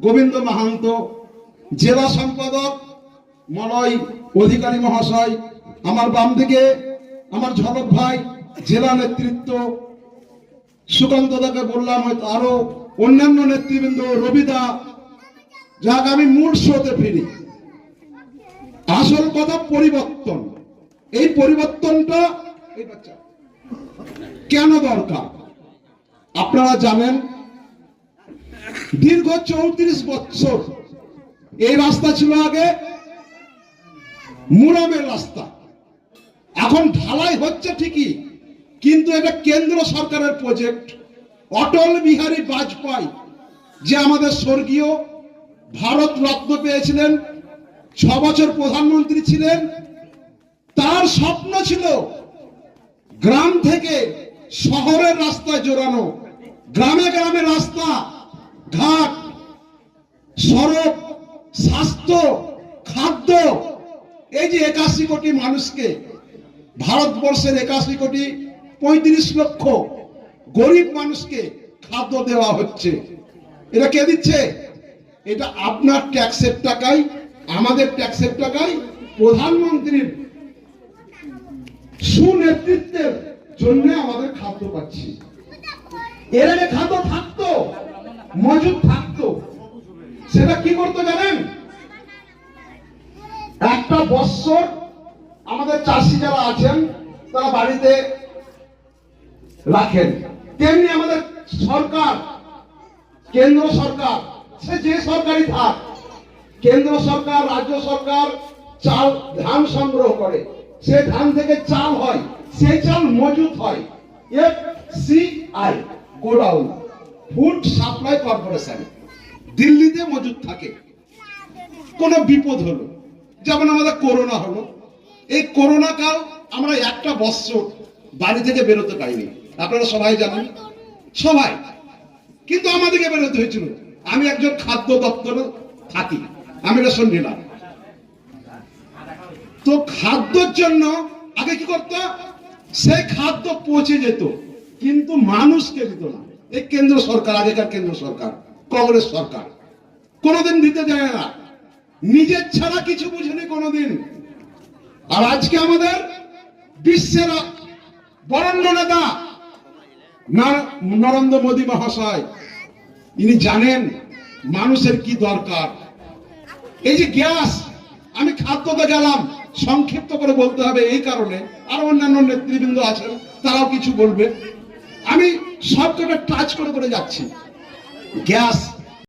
গোবিন্দ মাহান্ত, জেলা সম্পাদক মলয় অধিকারী মহাশয়, আমার বাম দিকে আমার ঝলক ভাই, জেলা নেতৃত্ব সুকান্ত দাকে বললাম, হয়তো আরো অন্যান্য নেতৃবৃন্দ, রবিদা। যাক, আমি মূল স্রোতে ফিরি। আসল কথা পরিবর্তন। এই পরিবর্তনটা কেন দরকার আপনারা জানেন। দীর্ঘ 34 বছর এই রাস্তা ছিল আগে মুরামের রাস্তা, এখন ঢালাই হচ্ছে ঠিকই, কিন্তু এটা কেন্দ্র সরকারের প্রজেক্ট। অটল বিহারী বাজপেয়ী, যে আমাদের স্বর্গীয়, ভারত রত্ন পেয়েছিলেন, 6 বছর প্রধানমন্ত্রী ছিলেন, তার স্বপ্ন ছিল গ্রাম থেকে শহরের রাস্তায় জোড়ানো, গ্রামে গ্রামে রাস্তা ঘাট, সড়ক, স্বাস্থ্য, খাদ্য। এই যে 81 কোটি মানুষকে, ভারতবর্ষের 81 কোটি 35 লক্ষ গরিব মানুষকে খাদ্য দেওয়া হচ্ছে। এটা কে দিচ্ছে? এটা আপনার ট্যাক্সের টাকায়, আমাদের ট্যাক্সের টাকায়, প্রধানমন্ত্রীর সুনেতৃত্বের জন্য আমাদের খাদ্য পাচ্ছি। এর আগে খাদ্য থাকতো, মজুদ থাকতো, সেটা কি করতে জানেন? একটা বছর আমাদের চাষি যারা আছেন তারা বাড়িতে রাখেন, তেমনি আমাদের সরকার, কেন্দ্র সরকার, সে যে সরকারই থাক, কেন্দ্র সরকার, রাজ্য সরকার চাল ধান সংগ্রহ করে, সে ধান থেকে চাল হয়, সেই চাল মজুদ হয় FCI godown, food supply corporation, দিল্লিতে মজুদ থাকে। কোন বিপদ হলো, যেমন আমাদের করোনা হলো, এই করোনা কাল আমরা একটা বছর বাড়ি থেকে বেরোতে পারিনি, আপনারা সবাই জানেন, সবাই। কিন্তু আমাদেরকে বেরোতে হয়েছিল। আমি একজন খাদ্য দপ্তরে থাকি, আমি রেশন নিলাম। তো খাদ্যের জন্য আগে কি করতো, সেই খাদ্য পৌঁছে যেত, কিন্তু মানুষকে দিত না। এই কেন্দ্র সরকার, আগেকার কেন্দ্র সরকার, কংগ্রেস সরকার কোনোদিন দিতে যায় না, নিজের ছাড়া কিছু বুঝেনি কোনোদিন। আর আজকে আমাদের বিশ্বের বরেণ্য নেতা নরেন্দ্র মোদী মহাশয়, ইনি জানেন মানুষের কি দরকার। এই যে গ্যাস, আমি খাদ্যতে গেলাম, সংক্ষিপ্ত করে বলতে হবে এই কারণে, আর অন্যান্য নেতৃবৃন্দ আছেন তারাও কিছু বলবে, আমি সবকটা টাচ করে করে যাচ্ছি। গ্যাস